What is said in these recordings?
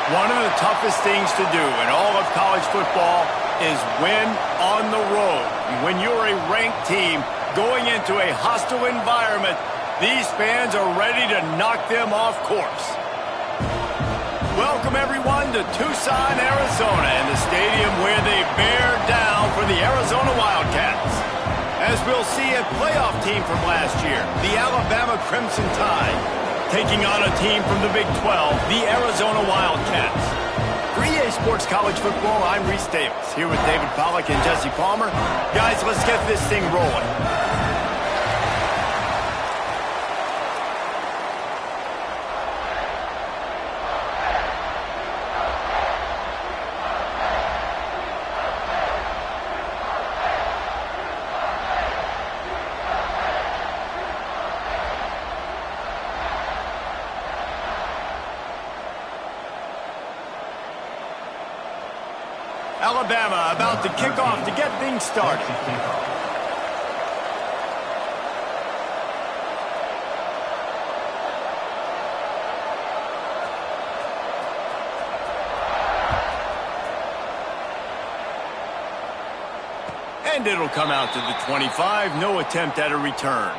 One of the toughest things to do in all of college football is win on the road. When you're a ranked team going into a hostile environment, these fans are ready to knock them off course. Welcome, everyone, to Tucson, Arizona, and the stadium where they bear down for the Arizona Wildcats. As we'll see, a playoff team from last year, the Alabama Crimson Tide, taking on a team from the Big 12, the Arizona Wildcats. For EA Sports College Football, I'm Reese Davis, here with David Pollack and Jesse Palmer. Guys, let's get this thing rolling. Alabama about to kick off to get things started. And it'll come out to the 25. No attempt at a return.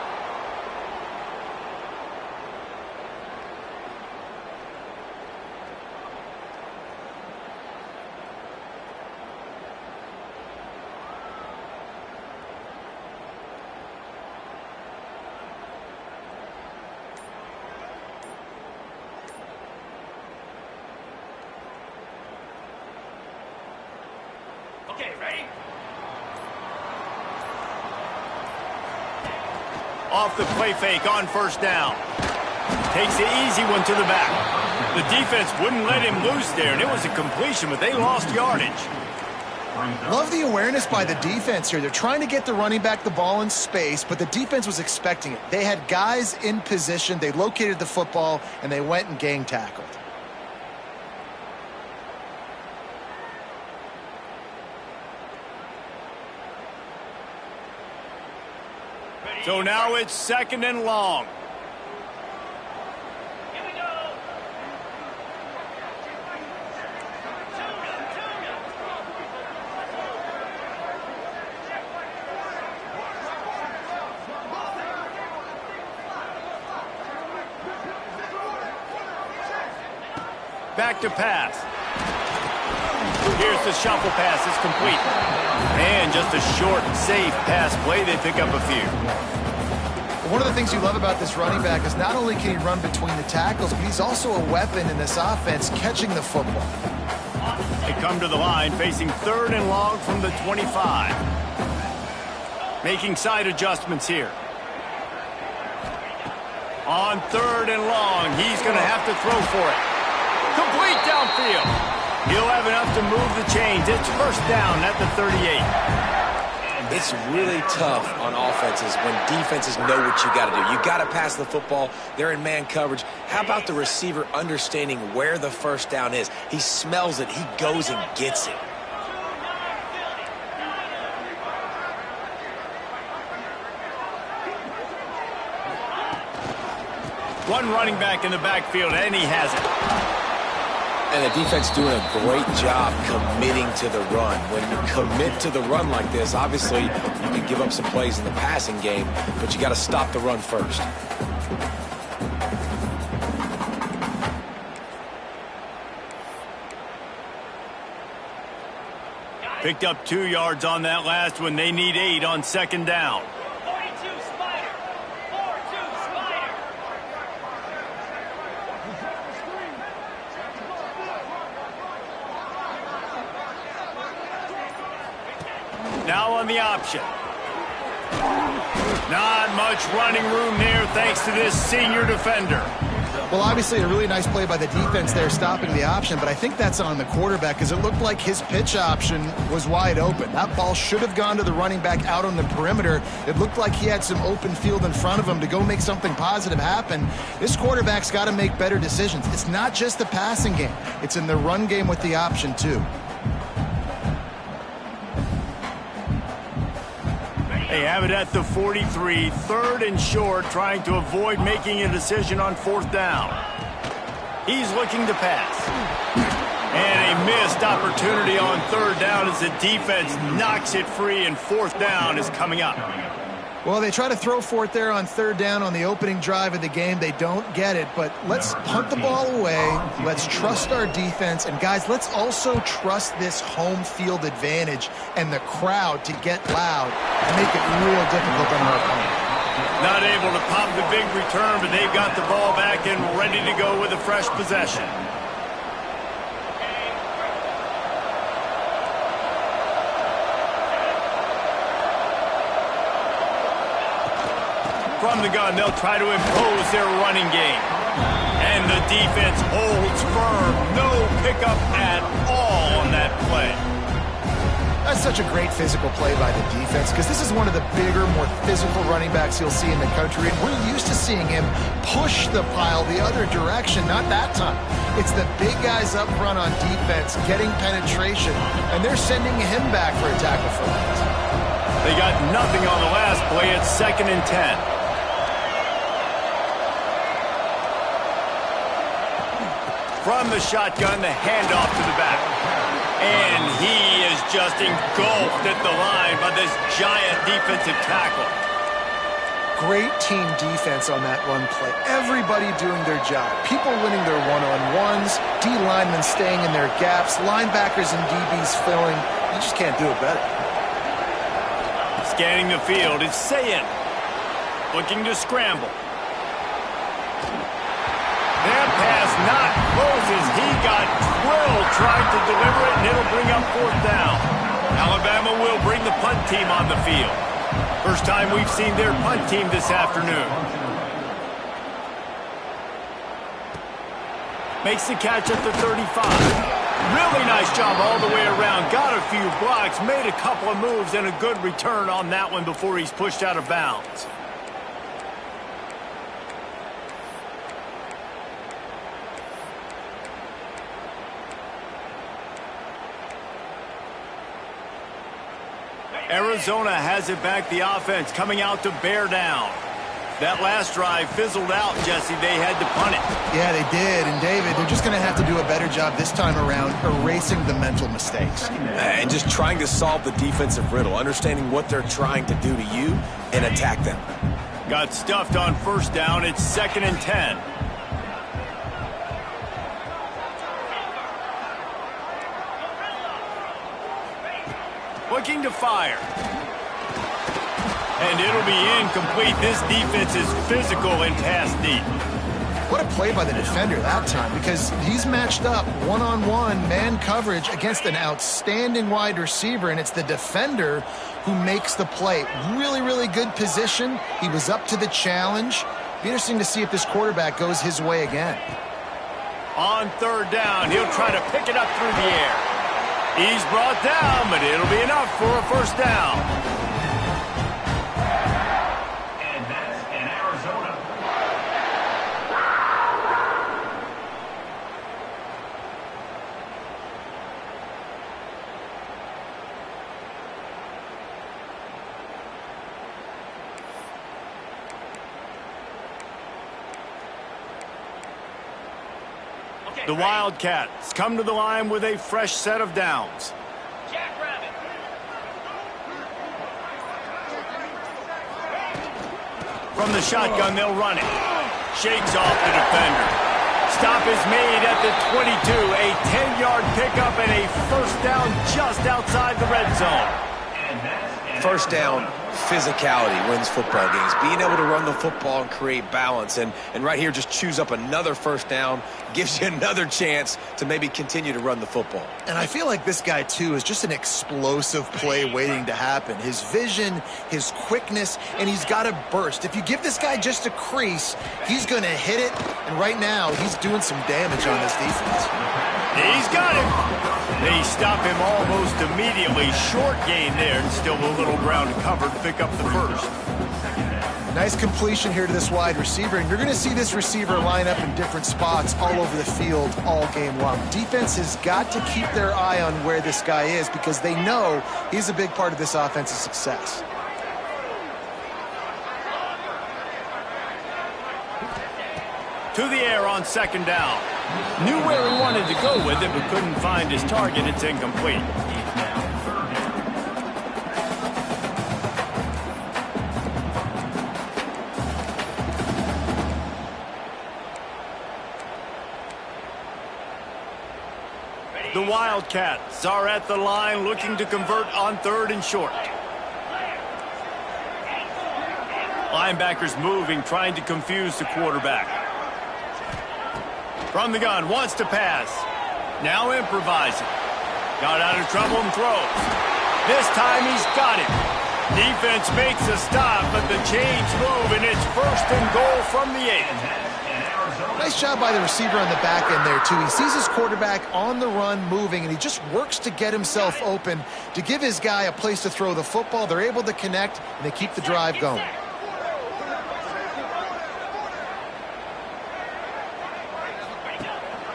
Okay, ready? Off the play fake on first down. Takes the easy one to the back. The defense wouldn't let him loose there, and it was a completion, but they lost yardage. Love the awareness by the defense here. They're trying to get the running back the ball in space, but the defense was expecting it. They had guys in position. They located the football, and they went and gang tackled. So now it's 2nd and long. Here we go. Back to pass. Here's the shuffle pass. It's complete. And just a short, safe pass play. They pick up a few. One of the things you love about this running back is not only can he run between the tackles, but he's also a weapon in this offense catching the football. They come to the line facing 3rd and long from the 25. Making side adjustments here. On 3rd and long, he's going to have to throw for it. Complete downfield. He'll have enough to move the chains. It's 1st down at the 38. It's really tough on offenses when defenses know what you got to do. You got to pass the football. They're in man coverage. How about the receiver understanding where the 1st down is? He smells it. He goes and gets it. One running back in the backfield, and he has it. And the defense doing a great job committing to the run. When you commit to the run like this, obviously you can give up some plays in the passing game, but you got to stop the run first. Picked up 2 yards on that last one. They need 8 on 2nd down. 42 Spider. 4-2 Spider. Now on the option. Not much running room there thanks to this senior defender. Well, obviously a really nice play by the defense there stopping the option, but I think that's on the quarterback because it looked like his pitch option was wide open. That ball should have gone to the running back out on the perimeter. It looked like he had some open field in front of him to go make something positive happen. This quarterback's got to make better decisions. It's not just the passing game. It's in the run game with the option, too. They have it at the 43, 3rd and short, trying to avoid making a decision on 4th down. He's looking to pass. missed opportunity on third down as the defense knocks it free, and fourth down is coming up. Well, they try to throw for it there on third down on the opening drive of the game. They don't get it, but let's punt the ball away. Let's trust our defense. And, guys, let's also trust this home field advantage and the crowd to get loud and make it real difficult on our opponent. Not able to pop the big return, but they've got the ball back and ready to go with a fresh possession. From the gun, they'll try to impose their running game. And the defense holds firm. No pickup at all on that play. That's such a great physical play by the defense because this is one of the bigger, more physical running backs you'll see in the country. And we're used to seeing him push the pile the other direction, not that time. It's the big guys up front on defense getting penetration, and they're sending him back for a tackle for loss. They got nothing on the last play. It's 2nd and 10. From the shotgun, the handoff to the back. And he is just engulfed at the line by this giant defensive tackle. Great team defense on that run play. Everybody doing their job. People winning their one-on-ones, D linemen staying in their gaps, linebackers and DBs filling. You just can't do it better. Scanning the field, it's Sayin. Looking to scramble. That pass not close as he got drilled trying to deliver it, and it'll bring up fourth down. Alabama will bring the punt team on the field. First time we've seen their punt team this afternoon. Makes the catch at the 35. Really nice job all the way around. Got a few blocks, made a couple of moves, and a good return on that one before he's pushed out of bounds. Arizona has it back, the offense coming out to bear down. That last drive fizzled out, Jesse. They had to punt it. Yeah, they did. And, David, they're just going to have to do a better job this time around erasing the mental mistakes. And just trying to solve the defensive riddle, understanding what they're trying to do to you and attack them. Got stuffed on first down. It's 2nd and 10. Looking to fire. And it'll be incomplete. This defense is physical and pass deep. What a play by the defender that time, because he's matched up one-on-one man coverage against an outstanding wide receiver, and it's the defender who makes the play. Really, really good position. He was up to the challenge. Be interesting to see if this quarterback goes his way again. On third down, he'll try to pick it up through the air. He's brought down, but it'll be enough for a first down. And that's in Arizona. The Wildcats come to the line with a fresh set of downs. Jackrabbit. From the shotgun, they'll run it. Shakes off the defender. Stop is made at the 22. A 10-yard pickup and a first down just outside the red zone. First down, physicality wins football games. Being able to run the football and create balance. And right here, just choose up another first down. Gives you another chance to maybe continue to run the football. And I feel like this guy, too, is just an explosive play waiting to happen. His vision, his quickness, and he's got a burst. If you give this guy just a crease, he's going to hit it. And right now, he's doing some damage on this defense. He's got him. They stop him almost immediately. Short gain there, and still a little ground covered to pick up the first. Nice completion here to this wide receiver, and you're going to see this receiver line up in different spots all over the field all game long. Defense has got to keep their eye on where this guy is because they know he's a big part of this offense's success. To the air on second down. Knew where he wanted to go with it, but couldn't find his target. It's incomplete. The Wildcats are at the line looking to convert on 3rd and short. Linebackers moving, trying to confuse the quarterback. From the gun, wants to pass. Now improvising. Got out of trouble and throws. This time he's got it. Defense makes a stop, but the chains move, and it's 1st and goal from the 8. Nice job by the receiver on the back end there, too. He sees his quarterback on the run moving, and he just works to get himself open to give his guy a place to throw the football. They're able to connect, and they keep the drive going.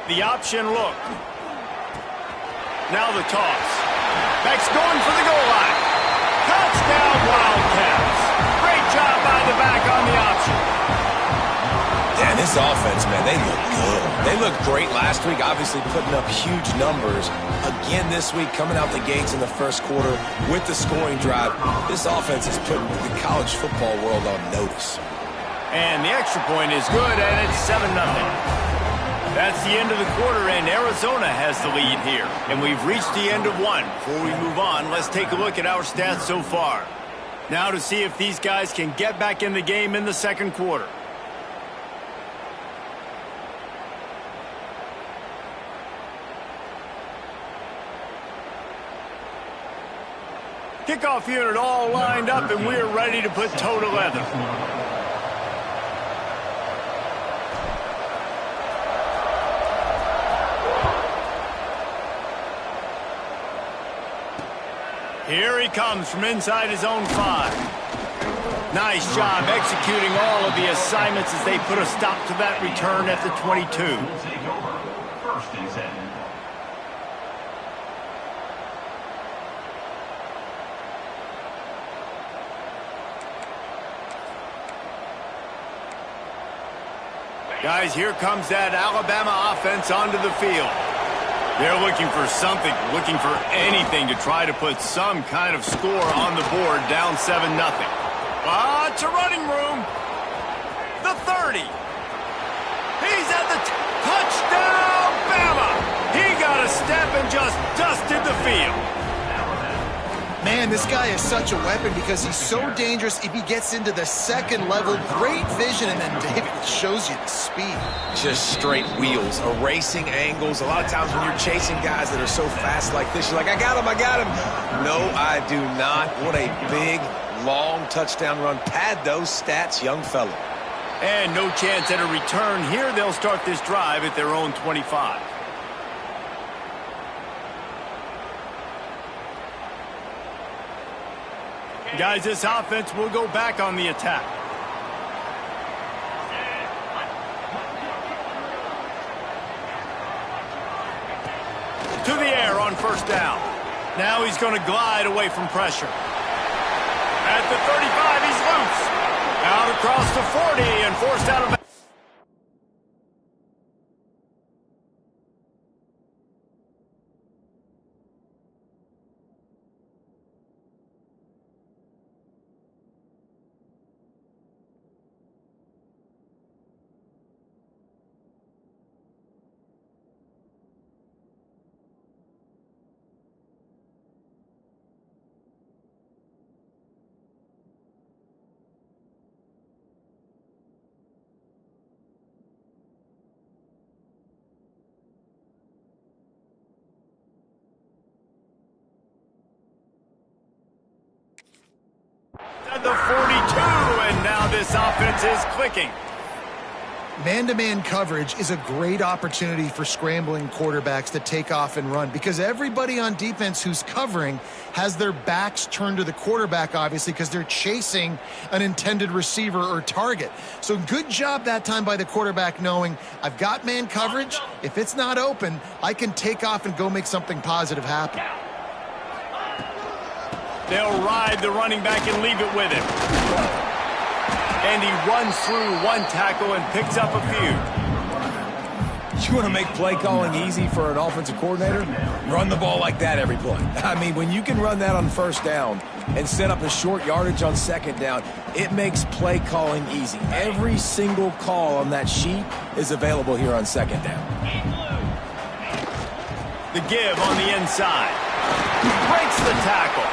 The option look. Now the toss. Beck's going for the goal line. Touchdown, Wildcats. Great job by the back on the option. And this offense, man, they look good. They looked great last week, obviously putting up huge numbers. Again this week, coming out the gates in the 1st quarter with the scoring drive. This offense is putting the college football world on notice. And the extra point is good, and it's 7-0. That's the end of the quarter, and Arizona has the lead here. And we've reached the end of one. Before we move on, let's take a look at our stats so far. Now to see if these guys can get back in the game in the 2nd quarter. Kickoff unit all lined up, and we're ready to put toe to leather. Here he comes from inside his own 5. Nice job executing all of the assignments as they put a stop to that return at the 22. Take over. 1st and 10. Guys, here comes that Alabama offense onto the field. They're looking for something, looking for anything to try to put some kind of score on the board, down 7-0. Lots of running room. The 30. He's at the touchdown, Bama. He got a step and just dusted the field. Man, this guy is such a weapon because he's so dangerous if he gets into the 2nd level. Great vision, and then David shows you the speed. Just straight wheels, erasing angles. A lot of times when you're chasing guys that are so fast like this, you're like, I got him, I got him. No, I do not. What a big, long touchdown run. Pad those stats, young fella. And no chance at a return here. They'll start this drive at their own 25. Guys, this offense will go back on the attack. To the air on 1st down. Now he's going to glide away from pressure. At the 35, he's loose. Out across the 40 and forced out of bounds. The 42, and now this offense is clicking. Man-to-man coverage is a great opportunity for scrambling quarterbacks to take off and run because everybody on defense who's covering has their backs turned to the quarterback, obviously, because they're chasing an intended receiver or target. So good job that time by the quarterback knowing I've got man coverage. If it's not open, I can take off and go make something positive happen. They'll ride the running back and leave it with him. And he runs through one tackle and picks up a few. You want to make play calling easy for an offensive coordinator? Run the ball like that every play. I mean, when you can run that on first down and set up a short yardage on second down, it makes play calling easy. Every single call on that sheet is available here on second down. The give on the inside. Breaks the tackle.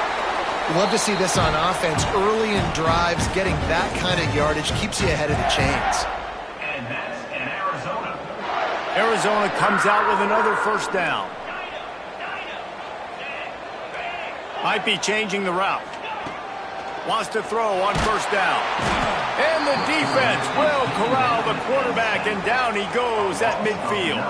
Love to see this on offense. Early in drives, getting that kind of yardage keeps you ahead of the chains. And that's in Arizona. Arizona comes out with another first down. Might be changing the route. Wants to throw on first down. And the defense will corral the quarterback, and down he goes at midfield.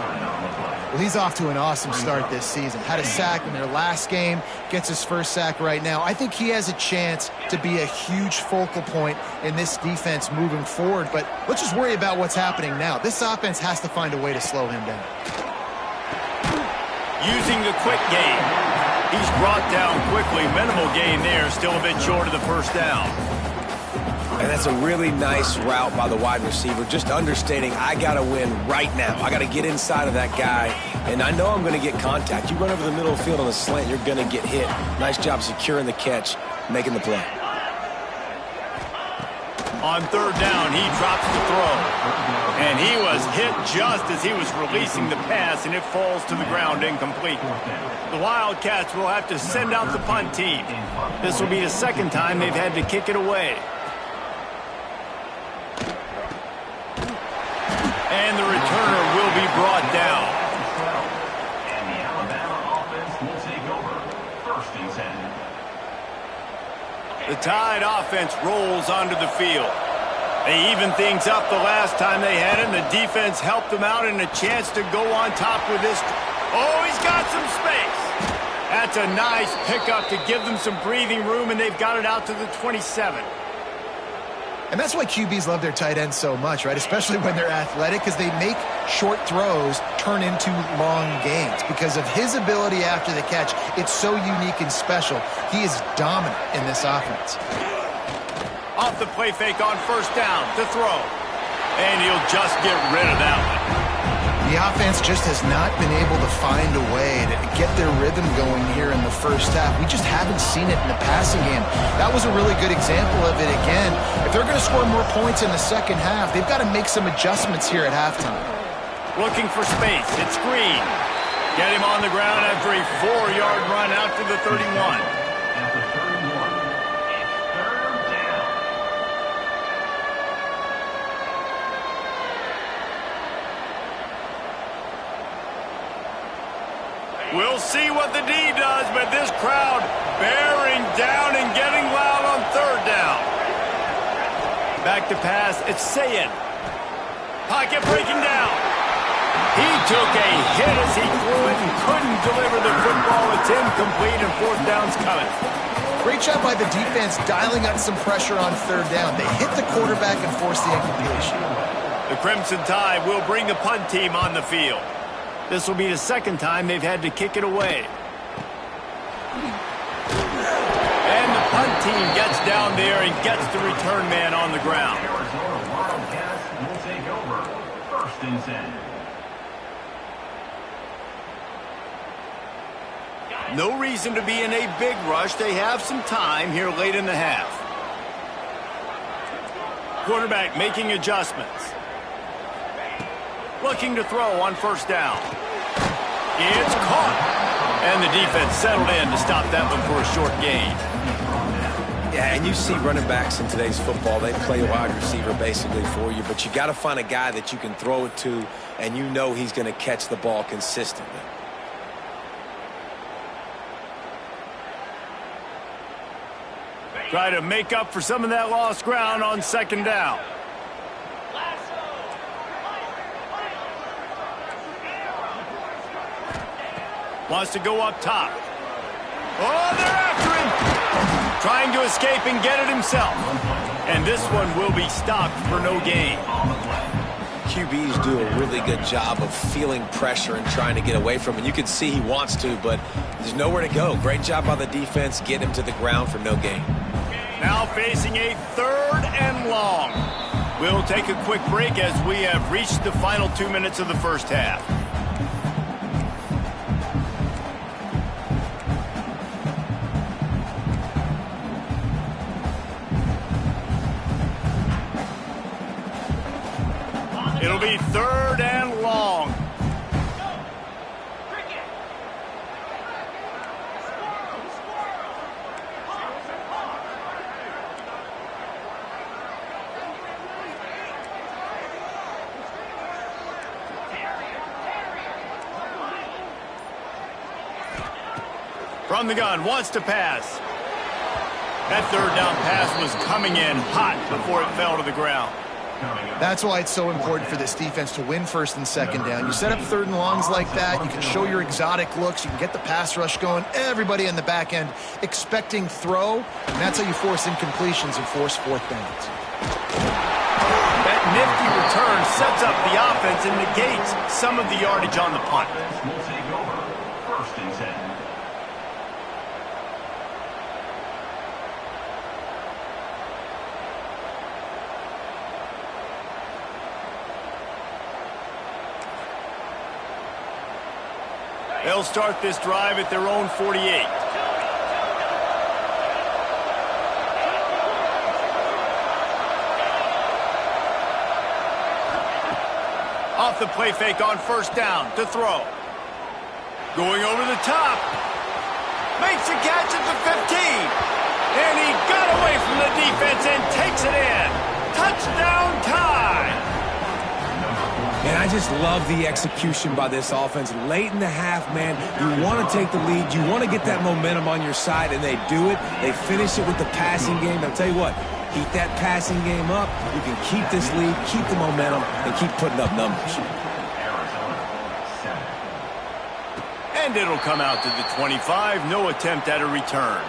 Well, he's off to an awesome start this season. Had a sack in their last game, gets his first sack right now. I think he has a chance to be a huge focal point in this defense moving forward, but let's just worry about what's happening now. This offense has to find a way to slow him down. Using the quick game. He's brought down quickly. Minimal gain there, still a bit short of the first down. And that's a really nice route by the wide receiver, just understanding I got to win right now. I got to get inside of that guy, and I know I'm going to get contact. You run over the middle of the field on a slant, you're going to get hit. Nice job securing the catch, making the play. On third down, he drops the throw. And he was hit just as he was releasing the pass, and it falls to the ground incomplete. The Wildcats will have to send out the punt team. This will be the second time they've had to kick it away. And the returner will be brought down. And the Alabama offense will take over. First and 10. The Tide offense rolls onto the field. They evened things up the last time they had it, and the defense helped them out, and a chance to go on top with this. Oh, he's got some space. That's a nice pickup to give them some breathing room, and they've got it out to the 27. And that's why QBs love their tight ends so much, right? Especially when they're athletic, because they make short throws turn into long gains. Because of his ability after the catch, it's so unique and special. He is dominant in this offense. Off the play fake on first down to throw. And he'll just get rid of that one. The offense just has not been able to find a way to get their rhythm going here in the first half. We just haven't seen it in the passing game. That was a really good example of it again. If they're going to score more points in the second half, they've got to make some adjustments here at halftime. Looking for space. It's Green. Get him on the ground after a 4-yard run out to the 31. At the 31, it's third down. We'll see what the D does, but this crowd bearing down and getting loud on third down. Back to pass, it's Sayed. Pocket breaking down. He took a hit as he threw it and couldn't deliver the football. It's incomplete, and fourth down's coming. Great job by the defense dialing up some pressure on third down. They hit the quarterback and forced the incompletion. The Crimson Tide will bring the punt team on the field. This will be the second time they've had to kick it away. And the punt team gets down there and gets the return man on the ground. Arizona Wildcats will take over. First and 10. No reason to be in a big rush. They have some time here late in the half. Quarterback making adjustments. Looking to throw on first down. It's caught. And the defense settled in to stop that one for a short gain. Yeah, and you see running backs in today's football, they play wide receiver basically for you, but you got to find a guy that you can throw it to, and you know he's going to catch the ball consistently. Try to make up for some of that lost ground on second down. Wants to go up top. Oh, they're after him. Trying to escape and get it himself. And this one will be stopped for no gain. QBs do a really good job of feeling pressure and trying to get away from it. You can see he wants to, but there's nowhere to go. Great job by the defense, getting him to the ground for no gain. Now facing a third and long. We'll take a quick break as we have reached the final 2 minutes of the first half. It'll be 3rd and long. From the gun, wants to pass. That 3rd down pass was coming in hot before it fell to the ground. That's why it's so important for this defense to win 1st and 2nd down. You set up 3rd and longs like that, you can show your exotic looks, you can get the pass rush going, everybody in the back end expecting throw, and that's how you force incompletions and force 4th downs. That nifty return sets up the offense and negates some of the yardage on the punt. Will take over. 1st and 10. They'll start this drive at their own 48. Off the play fake on 1st down to throw. Going over the top. Makes a catch at the 15. And he got away from the defense and takes it in. Touchdown tie. And I just love the execution by this offense. Late in the half, man, you want to take the lead. You want to get that momentum on your side, and they do it. They finish it with the passing game. I'll tell you what, keep that passing game up. You can keep this lead, keep the momentum, and keep putting up numbers. And it'll come out to the 25. No attempt at a return.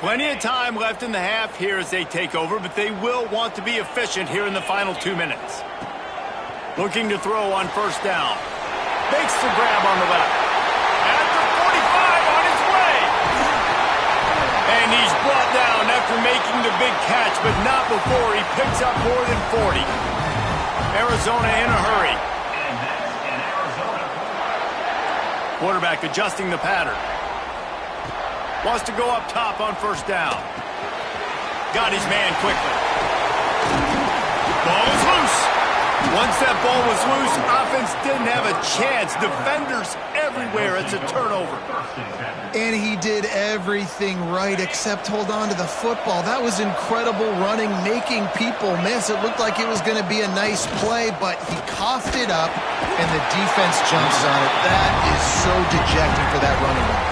Plenty of time left in the half here as they take over, but they will want to be efficient here in the final 2 minutes. Looking to throw on 1st down. Makes the grab on the left. At the 45 on his way. And he's brought down after making the big catch, but not before he picks up more than 40. Arizona in a hurry. And that's an Arizona. Quarterback adjusting the pattern. Wants to go up top on 1st down. Got his man quickly. Ball is loose. Once that ball was loose, offense didn't have a chance. Defenders everywhere. It's a turnover. And he did everything right except hold on to the football. That was incredible running, making people miss. It looked like it was going to be a nice play, but he coughed it up, and the defense jumps on it. That is so dejecting for that running back.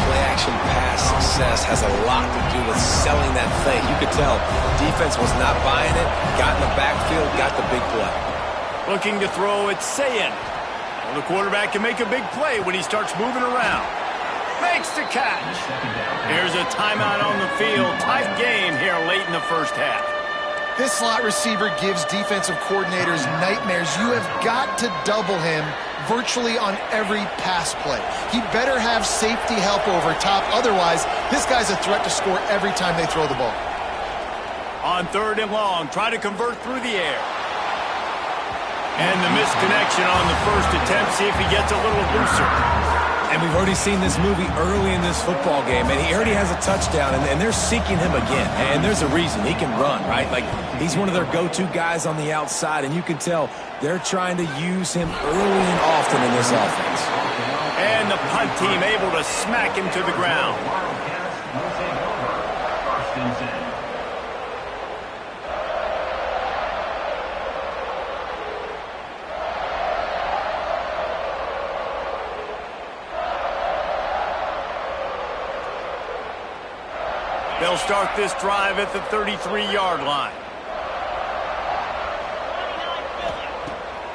Play-action pass success has a lot to do with selling that thing. You could tell defense was not buying it, got in the backfield, got the big play. Looking to throw, it's Sayin. Well, the quarterback can make a big play when he starts moving around. Makes the catch. Here's a timeout on the field. Tight game here late in the 1st half. This slot receiver gives defensive coordinators nightmares. You have got to double him virtually on every pass play. He better have safety help over top. Otherwise, this guy's a threat to score every time they throw the ball. On 3rd and long, try to convert through the air. And the misconnection on the 1st attempt. See if he gets a little looser. And we've already seen this movie early in this football game, and he already has a touchdown, and they're seeking him again. And there's a reason. He can run, right? Like, he's one of their go-to guys on the outside, and you can tell they're trying to use him early and often in this offense. And the punt team able to smack him to the ground. First and 10. They'll start this drive at the 33-yard line.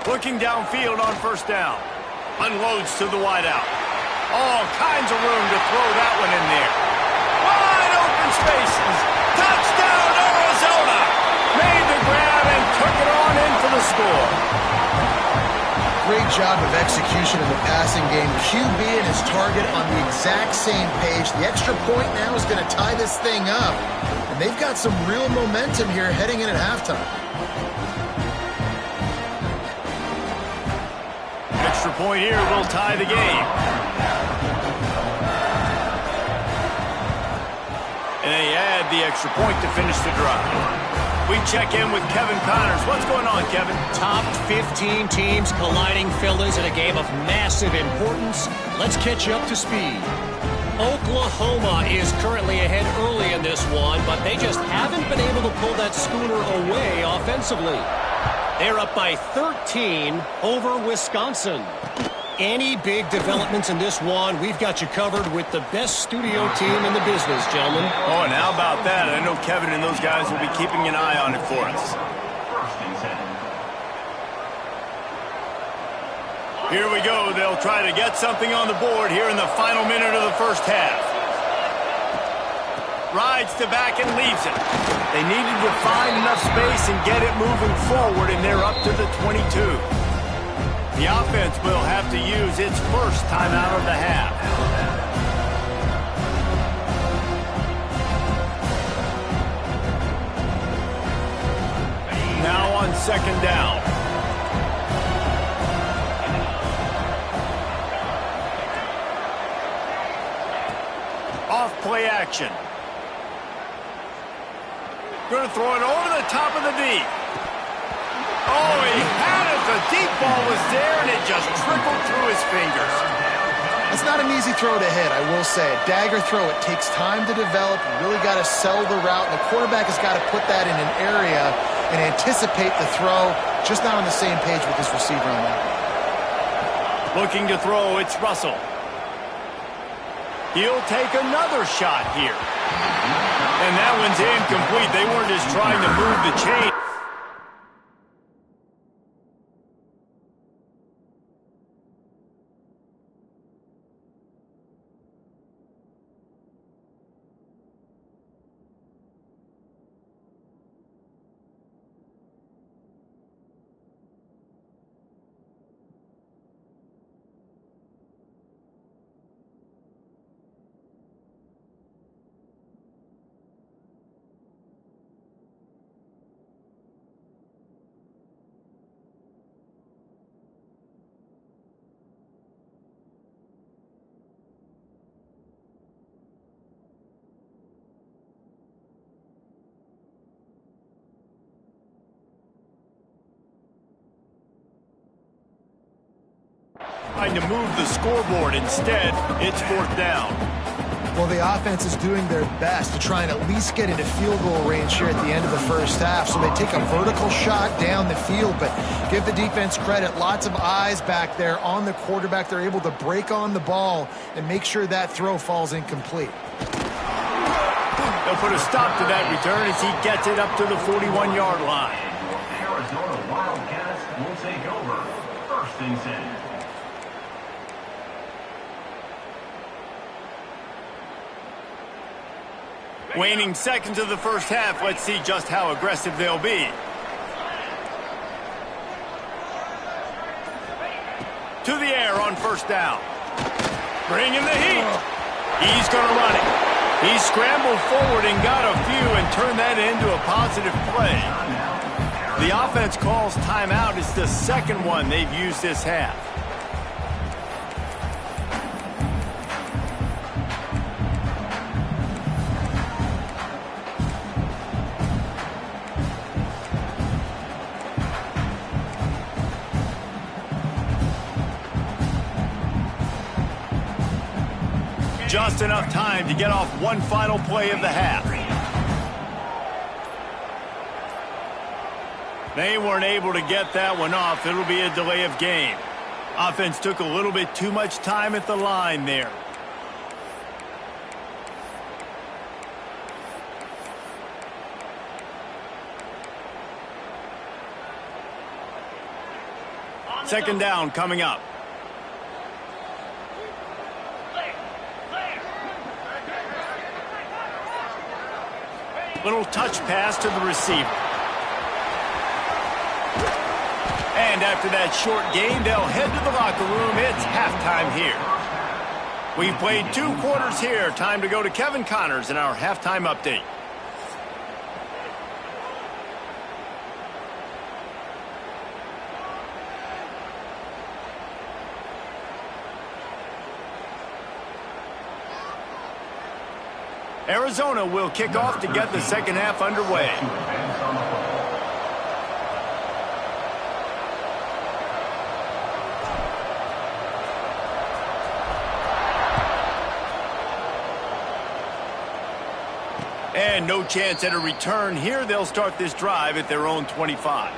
Looking downfield on 1st down. Unloads to the wideout. All kinds of room to throw that one in there. Wide open spaces. Touchdown, Arizona. Made the grab and took it on in for the score. great job of execution in the passing game. QB and his target on the exact same page. The extra point now is going to tie this thing up. And they've got some real momentum here heading in at halftime. Extra point here will tie the game. And they add the extra point to finish the drive. We check in with Kevin Connors. What's going on, Kevin? Top 15 teams colliding, fellas, in a game of massive importance. Let's catch you up to speed. Oklahoma is currently ahead early in this one, but they just haven't been able to pull that schooner away offensively. They're up by 13 over Wisconsin. Any big developments in this one, we've got you covered with the best studio team in the business, gentlemen. Oh, and how about that? I know Kevin and those guys will be keeping an eye on it for us. Here we go. They'll try to get something on the board here in the final minute of the first half. Rides to back and leaves it. They needed to find enough space and get it moving forward, and they're up to the 22. The offense will have to use its first timeout of the half. Now on second down. Off play action. Going to throw it over the top of the deep. Oh, he had it. The deep ball was there, and it just trickled through his fingers. That's not an easy throw to hit, I will say. A dagger throw, it takes time to develop. You really got to sell the route, and the quarterback has got to put that in an area and anticipate the throw. Just not on the same page with his receiver on that. Looking to throw, it's Russell. He'll take another shot here. And that one's incomplete. They weren't just trying to move the chain. Trying to move the scoreboard. Instead, it's fourth down. Well, the offense is doing their best to try and at least get into field goal range here at the end of the first half. So they take a vertical shot down the field, but give the defense credit. Lots of eyes back there on the quarterback. They're able to break on the ball and make sure that throw falls incomplete. They'll put a stop to that return as he gets it up to the 41-yard line. Arizona Wildcats will take over. First and 10. Waning seconds of the first half. Let's see just how aggressive they'll be. To the air on first down. Bringing the heat. He's going to run it. He scrambled forward and got a few and turned that into a positive play. The offense calls timeout. It's the second one they've used this half. Just enough time to get off one final play of the half. They weren't able to get that one off. It'll be a delay of game. Offense took a little bit too much time at the line there. Second down coming up. Little touch pass to the receiver. And after that short game, they'll head to the locker room. It's halftime here. We've played 2 quarters here. Time to go to Kevin Connors in our halftime update. Arizona will kick off to get the second half underway. And no chance at a return here. They'll start this drive at their own 25.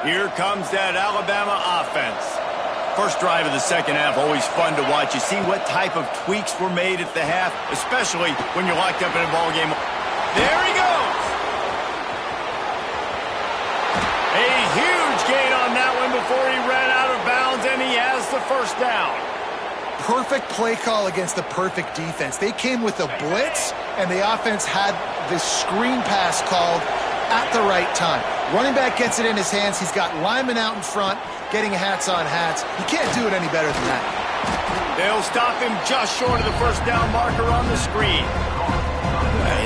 Here comes that Alabama offense. First drive of the second half, always fun to watch. You see what type of tweaks were made at the half, especially when you're locked up in a ball game. There he goes. A huge gain on that one before he ran out of bounds, and he has the first down. Perfect play call against the perfect defense. They came with a blitz, and the offense had the screen pass called at the right time. Running back gets it in his hands. He's got linemen out in front, getting hats on hats. You can't do it any better than that. They'll stop him just short of the first down marker on the screen.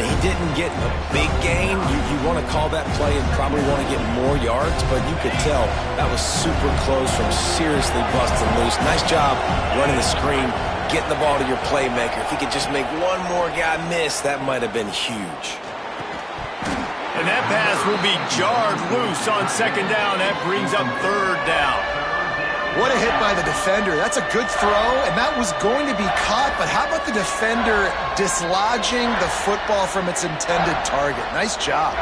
He didn't get a big gain. You want to call that play and probably want to get more yards, but you could tell that was super close from seriously busting loose. Nice job running the screen, getting the ball to your playmaker. If he could just make one more guy miss, that might have been huge. And that pass will be jarred loose on second down. That brings up third down. What a hit by the defender. That's a good throw, and that was going to be caught, but how about the defender dislodging the football from its intended target? Nice job.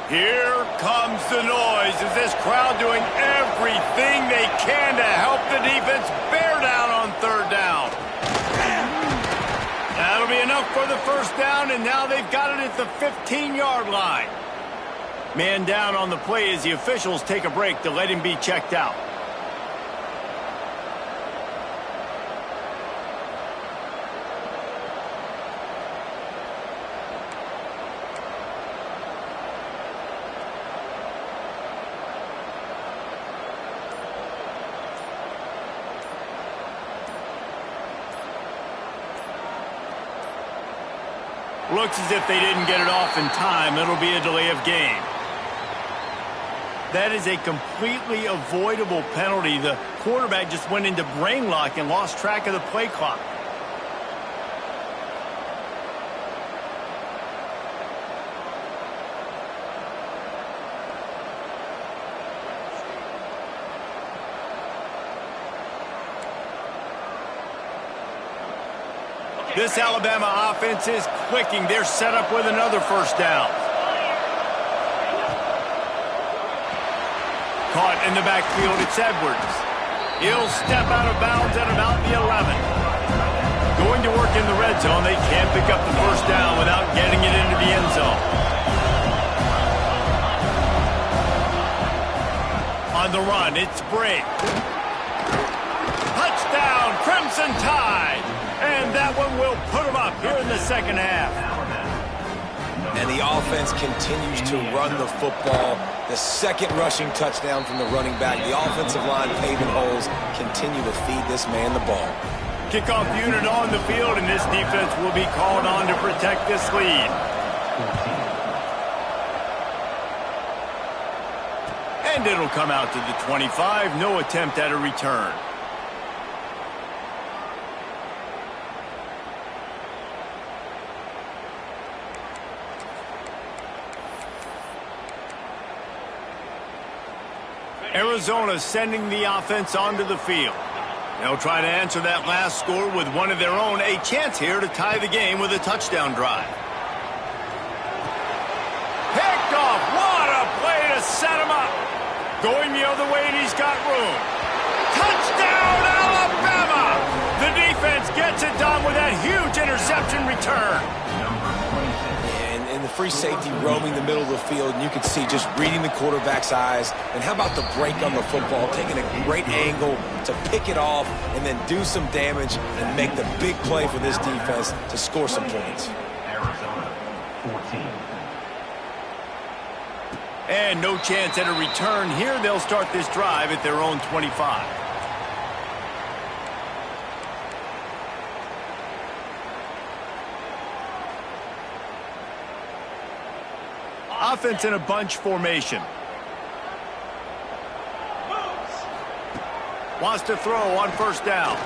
Here comes the noise. Is this crowd doing everything they can to help the defense bear down on third down? That'll be enough for the first down, and now they've got it at the 15-yard line. Man down on the play as the officials take a break to let him be checked out. Looks as if they didn't get it off in time. It'll be a delay of game. That is a completely avoidable penalty. The quarterback just went into brain lock and lost track of the play clock. This Alabama offense is clicking. They're set up with another first down. Caught in the backfield, it's Edwards. He'll step out of bounds at about the 11. Going to work in the red zone. They can't pick up the first down without getting it into the end zone. On the run, it's Brake. Touchdown, Crimson Tide. And that one will put them up here in the second half. And the offense continues to run the football. The second rushing touchdown from the running back. The offensive line paving holes. Continue to feed this man the ball. Kickoff unit on the field, and this defense will be called on to protect this lead. And it'll come out to the 25. No attempt at a return. Arizona sending the offense onto the field. They'll try to answer that last score with one of their own. A chance here to tie the game with a touchdown drive. Picked off. What a play to set him up. Going the other way, and he's got room. Touchdown, Alabama! return. And the free safety roaming the middle of the field, and you can see just reading the quarterback's eyes. And how about the break on the football, taking a great angle to pick it off and then do some damage and make the big play for this defense to score some points. Arizona, 14. And no chance at a return here. They'll start this drive at their own 25. Offense in a bunch formation. Wants to throw on first down.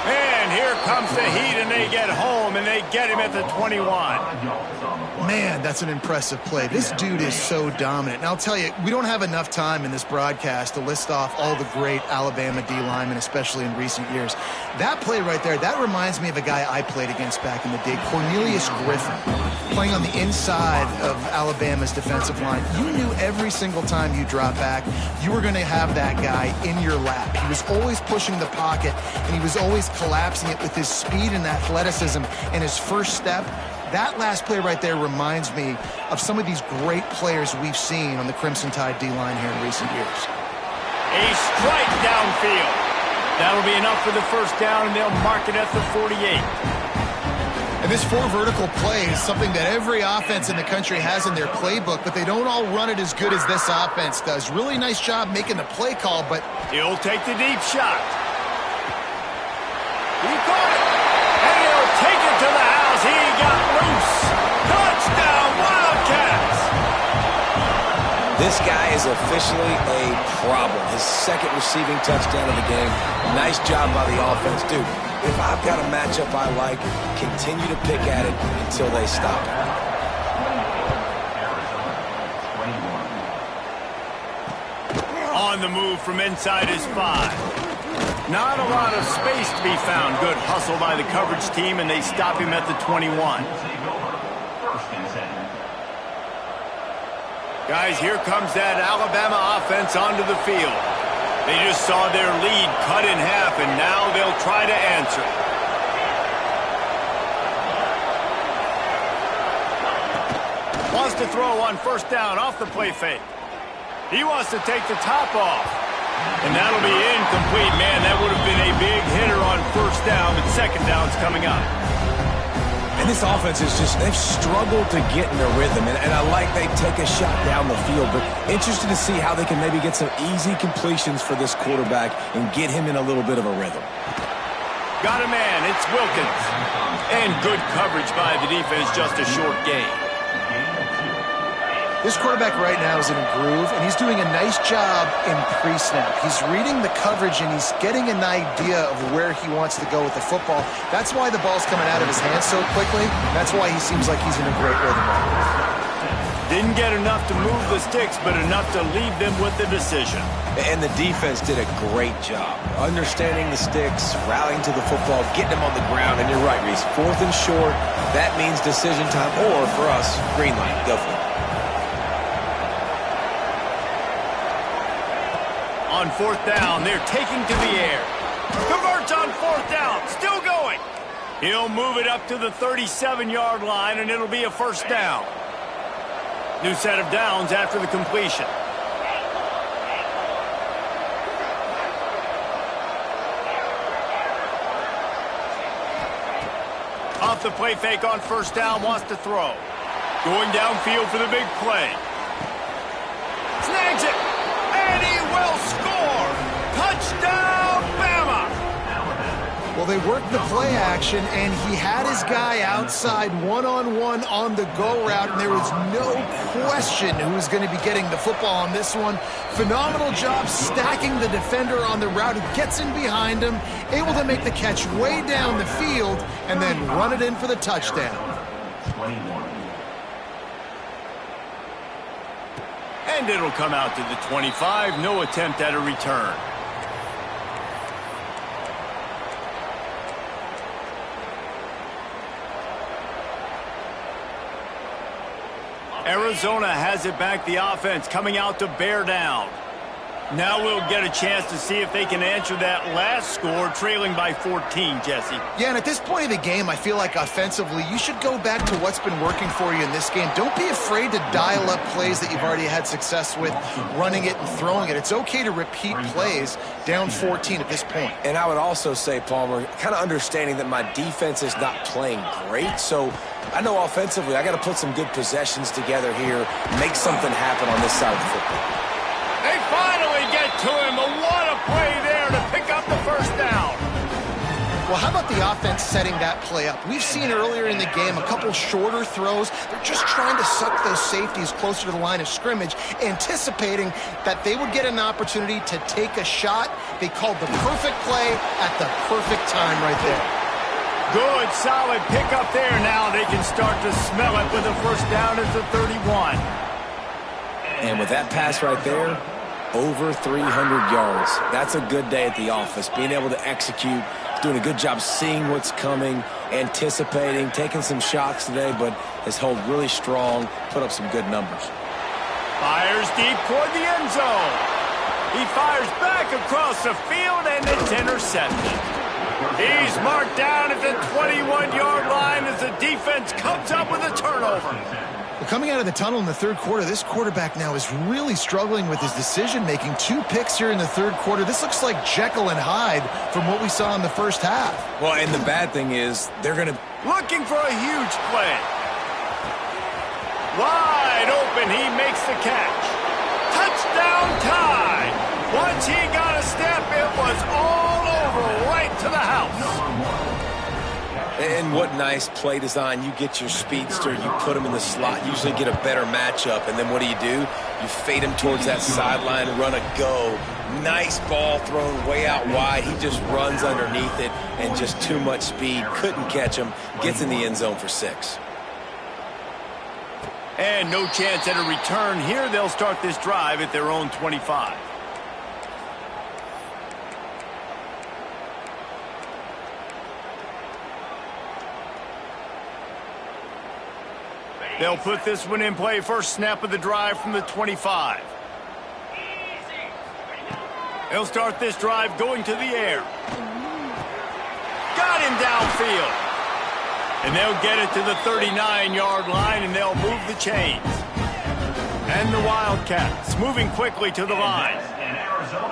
And here comes the heat, and they get home, and they get him at the 21. Man, that's an impressive play. This dude is so dominant. And I'll tell you, we don't have enough time in this broadcast to list off all the great Alabama D linemen, especially in recent years. That play right there, that reminds me of a guy I played against back in the day, Cornelius Griffin, playing on the inside of Alabama's defensive line. You knew every single time you drop back, you were going to have that guy in your lap. He was always pushing the pocket, and he was always collapsing it with his speed and athleticism and his first step. That last play right there reminds me of some of these great players we've seen on the Crimson Tide D-line here in recent years. A strike downfield. That'll be enough for the first down, and they'll mark it at the 48. And this four vertical play is something that every offense in the country has in their playbook, but they don't all run it as good as this offense does. Really nice job making the play call, but he'll take the deep shot. He caught it, and he'll take it to the house. He got loose. Touchdown, Wildcats! This guy is officially a problem. His second receiving touchdown of the game. Nice job by the offense. Dude, if I've got a matchup I like, continue to pick at it until they stop it. On the move from inside his 5. Not a lot of space to be found. Good hustle by the coverage team, and they stop him at the 21. Guys, here comes that Alabama offense onto the field. They just saw their lead cut in half, and now they'll try to answer. Wants to throw on first down off the play fake. He wants to take the top off. And that'll be incomplete. Man, that would have been a big hitter on first down, but second down's coming up. And this offense is just, they've struggled to get in a rhythm. And I like they take a shot down the field, but interested to see how they can maybe get some easy completions for this quarterback and get him in a little bit of a rhythm. Got a man, it's Wilkins. And good coverage by the defense, just a short gain. this quarterback right now is in a groove, and he's doing a nice job in pre-snap. He's reading the coverage, and he's getting an idea of where he wants to go with the football. That's why the ball's coming out of his hands so quickly. That's why he seems like he's in a great rhythm right now. Didn't get enough to move the sticks, but enough to leave them with the decision. And the defense did a great job understanding the sticks, rallying to the football, getting them on the ground. And you're right, Reese, 4th and short, that means decision time, or for us, green light. Go for it. On 4th down, they're taking to the air. Converts on 4th down, still going. He'll move it up to the 37-yard line, and it'll be a first down. New set of downs after the completion. Off the play fake on 1st down, wants to throw. Going downfield for the big play. Snags it, and he will score. Touchdown, Bama. Well, they worked the play action, and he had his guy outside one-on-one on the go route, and there was no question who was going to be getting the football on this one. Phenomenal job stacking the defender on the route, who gets in behind him, able to make the catch way down the field, and then run it in for the touchdown. 21. And it'll come out to the 25. No attempt at a return. Arizona has it back, the offense coming out to bear down. Now we'll get a chance to see if they can answer that last score, trailing by 14, Jesse. Yeah, and at this point of the game, I feel like offensively, you should go back to what's been working for you in this game. Don't be afraid to dial up plays that you've already had success with, running it and throwing it. It's okay to repeat plays down 14 at this point. And I would also say, Palmer, kind of understanding that my defense is not playing great, so I know offensively I got to put some good possessions together here, make something happen on this side of the football. They finally get to him, but what a play there to pick up the first down. Well, how about the offense setting that play up? We've seen earlier in the game a couple shorter throws. They're just trying to suck those safeties closer to the line of scrimmage, anticipating that they would get an opportunity to take a shot. They called the perfect play at the perfect time right there. Good, solid pickup there. Now they can start to smell it with a first down at the 31. And with that pass right there, over 300 yards. That's a good day at the office. Being able to execute, doing a good job seeing what's coming, anticipating, taking some shots today, but has held really strong, put up some good numbers. Fires deep toward the end zone. He fires back across the field, and it's intercepted. He's marked down at the 21-yard line as the defense comes up with a turnover. Well, coming out of the tunnel in the third quarter, this quarterback now is really struggling with his decision-making. 2 picks here in the third quarter. This looks like Jekyll and Hyde from what we saw in the first half. Well, and the bad thing is they're going to... Looking for a huge play. Wide open, he makes the catch. Touchdown tie. Once he got a step, it was all over, right to the house. And what nice play design. You get your speedster, you put him in the slot, usually get a better matchup, and then what do? You fade him towards that sideline, run a go. Nice ball thrown way out wide. He just runs underneath it, and just too much speed. Couldn't catch him. Gets in the end zone for 6. And no chance at a return here. They'll start this drive at their own 25. They'll put this one in play. First snap of the drive from the 25. They'll start this drive going to the air. Got him downfield. And they'll get it to the 39-yard line, and they'll move the chains. And the Wildcats moving quickly to the line.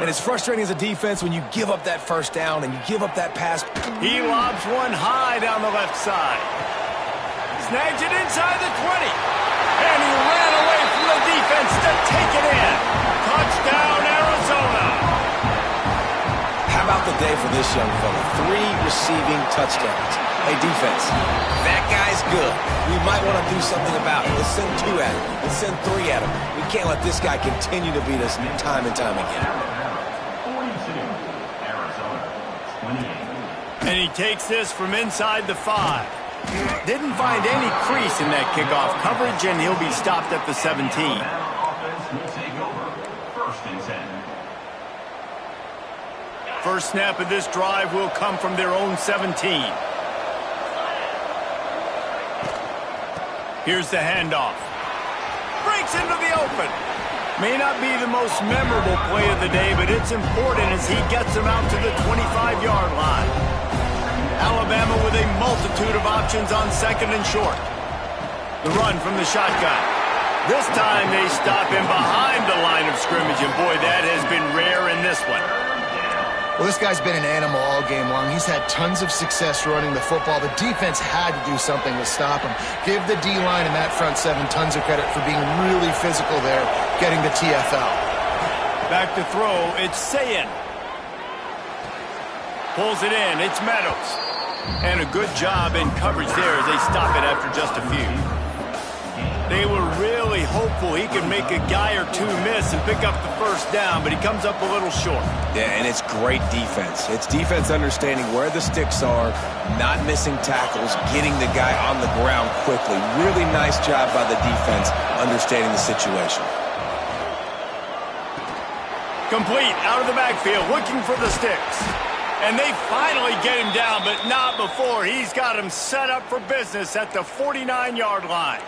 And it's frustrating as a defense when you give up that first down and you give up that pass. He lobs one high down the left side. Snags it inside the 20. And he ran away from the defense to take it in. Touchdown, Arizona. How about the day for this young fella? 3 receiving touchdowns. Hey, defense, that guy's good. We might want to do something about it. Let's send 2 at him. Let's send 3 at him. We can't let this guy continue to beat us time and time again. 42, Arizona, 28. And he takes this from inside the 5. Didn't find any crease in that kickoff coverage, and he'll be stopped at the 17. Offense will take over. First and 10. First snap of this drive will come from their own 17. Here's the handoff. Breaks into the open. May not be the most memorable play of the day, but it's important as he gets them out to the 25-yard line. Alabama with a multitude of options on second and short. The run from the shotgun. This time they stop him behind the line of scrimmage, and boy, that has been rare in this one. Well, this guy's been an animal all game long. He's had tons of success running the football. The defense had to do something to stop him. Give the D-line and that front 7 tons of credit for being really physical there, getting the TFL. Back to throw, it's Sayin. Pulls it in, it's Meadows. And a good job in coverage there as they stop it after just a few. They were really hopeful he could make a guy or 2 miss and pick up the first down, but he comes up a little short. Yeah, and it's great defense. It's defense understanding where the sticks are, not missing tackles, getting the guy on the ground quickly. Really nice job by the defense understanding the situation. Complete out of the backfield, looking for the sticks. And they finally get him down, but not before. He's got him set up for business at the 49-yard line.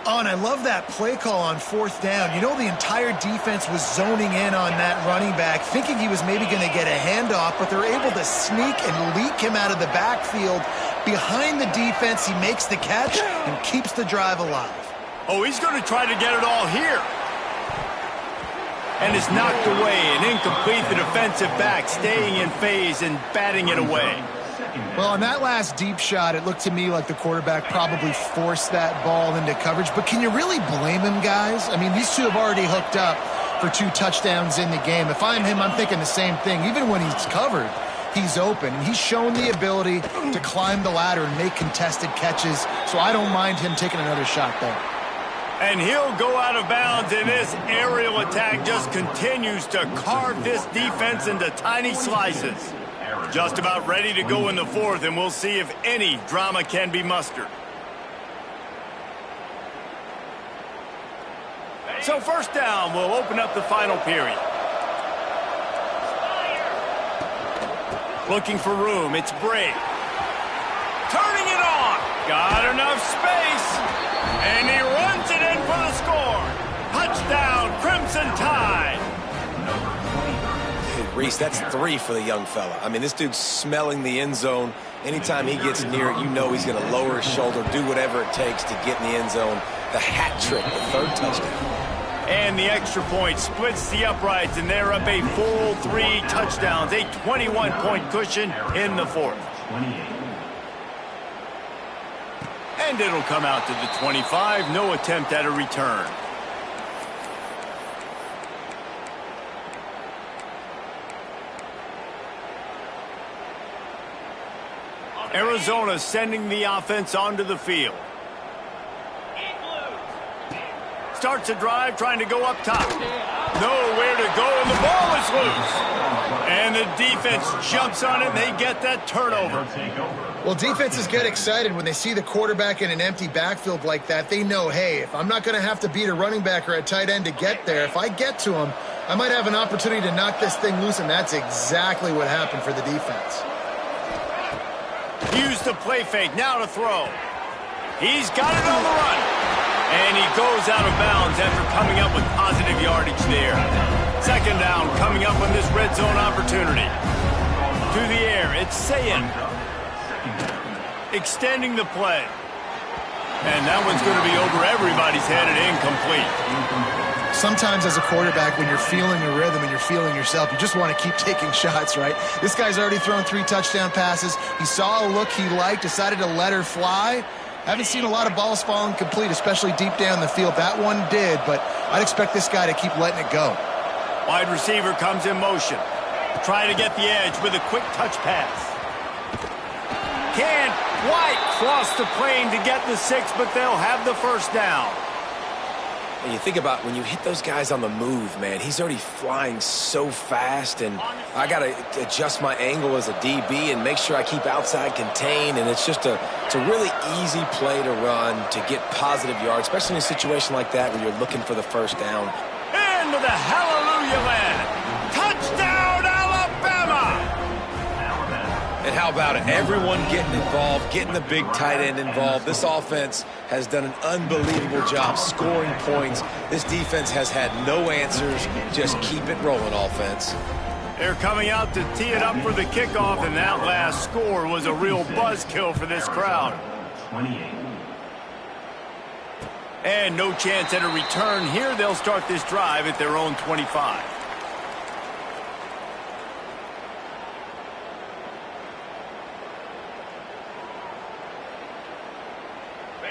Oh, and I love that play call on 4th down. You know, the entire defense was zoning in on that running back, thinking he was maybe going to get a handoff, but they're able to sneak and leak him out of the backfield. Behind the defense, he makes the catch and keeps the drive alive. Oh, he's going to try to get it all here. And it's knocked away and incomplete. The defensive back staying in phase and batting it away. Well, on that last deep shot, it looked to me like the quarterback probably forced that ball into coverage. But can you really blame him, guys? I mean, these two have already hooked up for 2 touchdowns in the game. If I'm him, I'm thinking the same thing. Even when he's covered, he's open. And he's shown the ability to climb the ladder and make contested catches. So I don't mind him taking another shot there. And he'll go out of bounds, and this aerial attack just continues to carve this defense into tiny slices. Just about ready to go in the 4th, and we'll see if any drama can be mustered. So 1st down will open up the final period. Looking for room, it's Bray. Turning it on. Got enough space. And he runs it in for the score. Touchdown, Crimson Tide. Hey, Reese, that's 3 for the young fella. I mean, this dude's smelling the end zone. Anytime he gets near it, you know he's going to lower his shoulder, do whatever it takes to get in the end zone. The hat trick, the 3rd touchdown. And the extra point splits the uprights, and they're up a full 3 touchdowns, a 21-point cushion in the 4th. And it'll come out to the 25. No attempt at a return. Arizona sending the offense onto the field. Starts a drive trying to go up top. Nowhere to go, and the ball is loose. And the defense jumps on it, and they get that turnover. Well, defenses get excited when they see the quarterback in an empty backfield like that. They know, hey, if I'm not going to have to beat a running back or a tight end to get there, if I get to him, I might have an opportunity to knock this thing loose, and that's exactly what happened for the defense. Use the play fake, now to throw. He's got it on the run. And he goes out of bounds after coming up with positive yardage there. 2nd down coming up on this red zone opportunity. To the air, it's Sayin. Extending the play. And that one's going to be over everybody's head and incomplete. Sometimes as a quarterback, when you're feeling a rhythm and you're feeling yourself, you just want to keep taking shots, right? This guy's already thrown 3 touchdown passes. He saw a look he liked, decided to let her fly. Haven't seen a lot of balls falling complete, especially deep down the field. That one did, but I'd expect this guy to keep letting it go. Wide receiver comes in motion. Trying to get the edge with a quick touch pass. Can't quite cross the plane to get the 6, but they'll have the 1st down. And you think about when you hit those guys on the move, man, he's already flying so fast, and I got to adjust my angle as a DB and make sure I keep outside contained, and it's a really easy play to run to get positive yards, especially in a situation like that where you're looking for the 1st down. Into the hallelujah land. Touchdown, Alabama! And how about it? Everyone getting involved, getting the big tight end involved. This offense has done an unbelievable job scoring points. This defense has had no answers. Just keep it rolling, offense. They're coming out to tee it up for the kickoff, and that last score was a real buzzkill for this crowd. 28. And no chance at a return here. They'll start this drive at their own 25.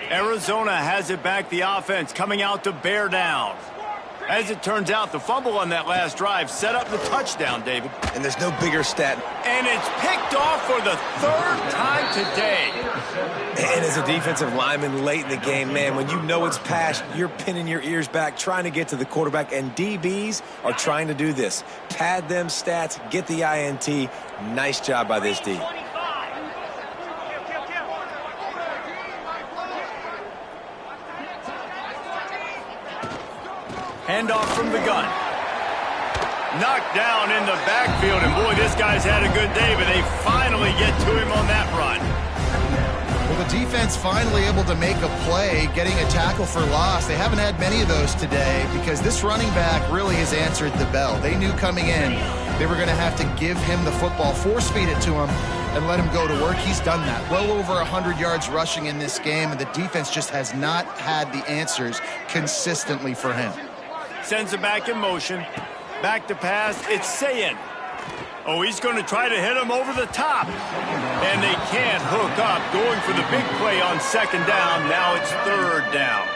Arizona has it back, the offense coming out to bear down. As it turns out, the fumble on that last drive set up the touchdown, David. And there's no bigger stat. And it's picked off for the 3rd time today. And as a defensive lineman late in the game, man, when you know it's past, you're pinning your ears back, trying to get to the quarterback, and DBs are trying to do this. Pad them stats, get the INT. Nice job by this D. Handoff from the gun. Knocked down in the backfield, and boy, this guy's had a good day, but they finally get to him on that run. Well, the defense finally able to make a play, getting a tackle for loss. They haven't had many of those today because this running back really has answered the bell. They knew coming in they were going to have to give him the football, force-feed it to him, and let him go to work. He's done that. Well over 100 yards rushing in this game, and the defense just has not had the answers consistently for him. Sends it back in motion. Back to pass. It's Sayin. Oh, he's going to try to hit him over the top. And they can't hook up. Going for the big play on second down. Now it's third down.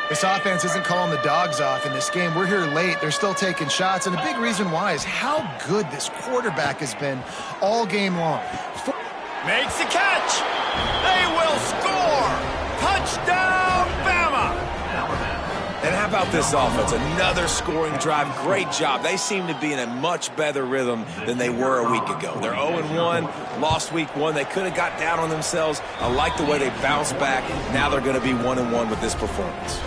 This offense isn't calling the dogs off in this game. We're here late. They're still taking shots. And a big reason why is how good this quarterback has been all game long. Makes the catch. They will score. Touchdown, Bama. And how about this offense? Another scoring drive. Great job. They seem to be in a much better rhythm than they were a week ago. They're 0-1, lost week 1. They could have got down on themselves. I like the way they bounced back. Now they're going to be 1-1 with this performance.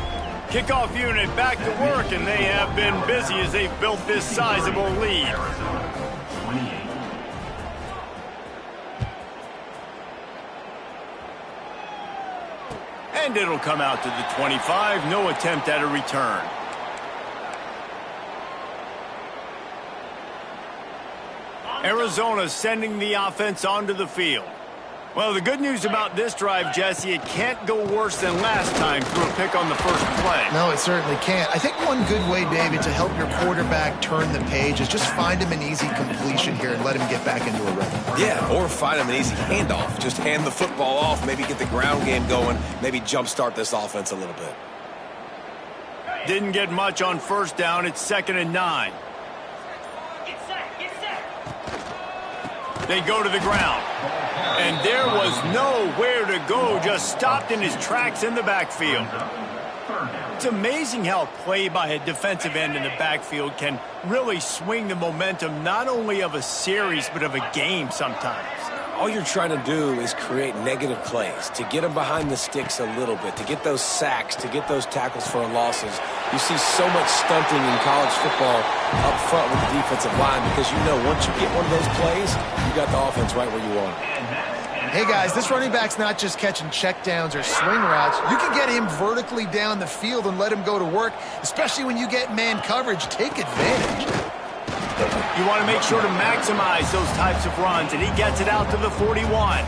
Kickoff unit back to work, and they have been busy as they've built this sizable lead. And it'll come out to the 25. No attempt at a return. Arizona sending the offense onto the field. Well, the good news about this drive, Jesse, it can't go worse than last time through a pick on the first play. No, it certainly can't. I think one good way, David, to help your quarterback turn the page is just find him an easy completion here and let him get back into a rhythm. Yeah, or find him an easy handoff. Just hand the football off, maybe get the ground game going, maybe jumpstart this offense a little bit. Didn't get much on first down. It's 2nd and 9. They go to the ground. And there was nowhere to go, just stopped in his tracks in the backfield. It's amazing how play by a defensive end in the backfield can really swing the momentum not only of a series but of a game sometimes. All you're trying to do is create negative plays, to get them behind the sticks a little bit, to get those sacks, to get those tackles for losses. You see so much stunting in college football up front with the defensive line because you know once you get one of those plays, you got the offense right where you want it. Hey, guys, this running back's not just catching checkdowns or swing routes. You can get him vertically down the field and let him go to work, especially when you get man coverage. Take advantage. You want to make sure to maximize those types of runs, and he gets it out to the 41.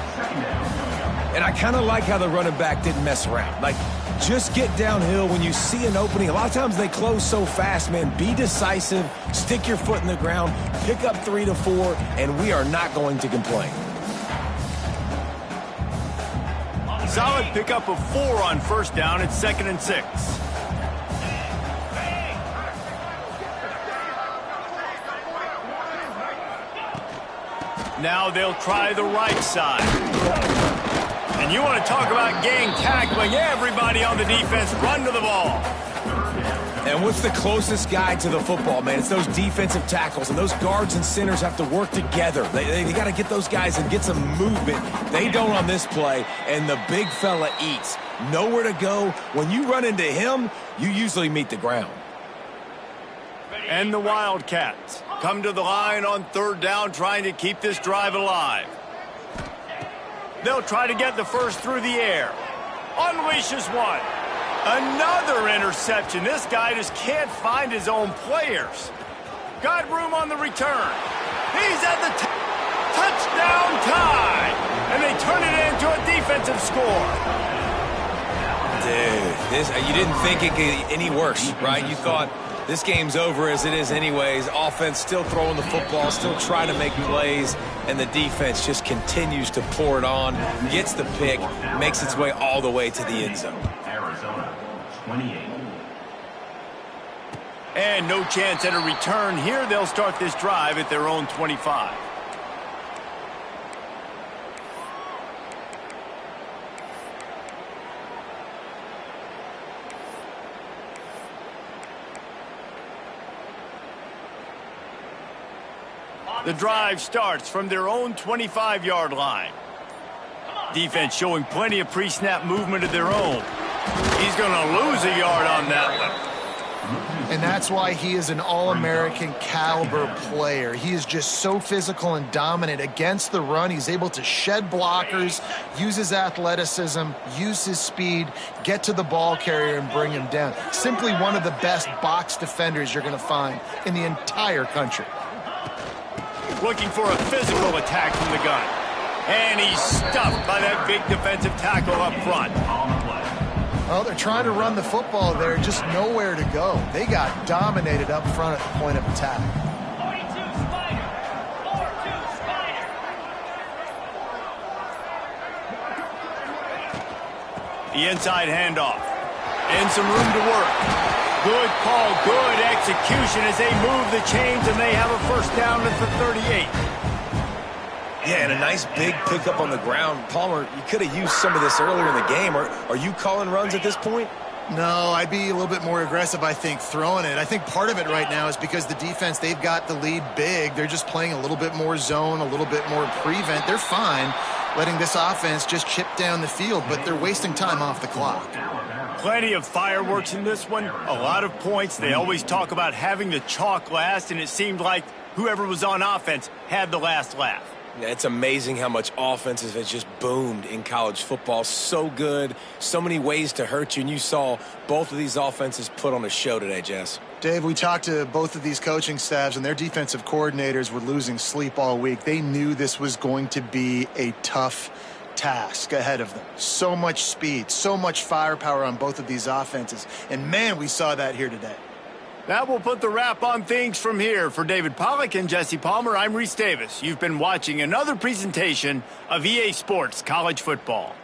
And I kind of like how the running back didn't mess around. Like, just get downhill when you see an opening. A lot of times they close so fast, man. Be decisive, stick your foot in the ground, pick up 3 to 4, and we are not going to complain. Solid pickup of 4 on first down. It's 2nd and 6. Now they'll try the right side. And you want to talk about gang tackling. Everybody on the defense run to the ball. And what's the closest guy to the football, man? It's those defensive tackles, and those guards and centers have to work together. They got to get those guys and get some movement. They don't on this play, and the big fella eats. Nowhere to go. When you run into him, you usually meet the ground. And the Wildcats come to the line on third down, trying to keep this drive alive. They'll try to get the first through the air. Unleashes one. Another interception. This guy just can't find his own players. Got room on the return. He's at the touchdown tie. And they turn it into a defensive score. Dude, you didn't think it could get any worse, right? You thought this game's over as it is anyways. Offense still throwing the football, still trying to make plays, and the defense just continues to pour it on, gets the pick, makes its way all the way to the end zone. Arizona, 28. And no chance at a return here. They'll start this drive at their own 25. The drive starts from their own 25-yard line. Defense showing plenty of pre-snap movement of their own. He's going to lose a yard on that one. And that's why he is an All-American caliber player. He is just so physical and dominant against the run. He's able to shed blockers, use his athleticism, use his speed, get to the ball carrier and bring him down. Simply one of the best box defenders you're going to find in the entire country. Looking for a physical attack from the gun. And he's stuffed by that big defensive tackle up front. Well, they're trying to run the football there, just nowhere to go. They got dominated up front at the point of attack. 42 Spider. 4-2 Spider. The inside handoff. And some room to work. Good call, good execution as they move the chains and they have a first down at the 38. Yeah, and a nice big pickup on the ground. Palmer, you could have used some of this earlier in the game. Are you calling runs at this point? No, I'd be a little bit more aggressive, I think, throwing it. I think part of it right now is because the defense, they've got the lead big. They're just playing a little bit more zone, a little bit more prevent. They're fine letting this offense just chip down the field, but they're wasting time off the clock. Plenty of fireworks in this one, a lot of points. They always talk about having the chalk last, and it seemed like whoever was on offense had the last laugh. It's amazing how much offenses has just boomed in college football. So good, so many ways to hurt you, and you saw both of these offenses put on a show today, Jess. Dave, we talked to both of these coaching staffs, and their defensive coordinators were losing sleep all week. They knew this was going to be a tough task ahead of them. So much speed, so much firepower on both of these offenses, and man, we saw that here today. That will put the wrap on things from here. For David Pollack and Jesse Palmer, I'm Reese Davis. You've been watching another presentation of EA Sports College Football.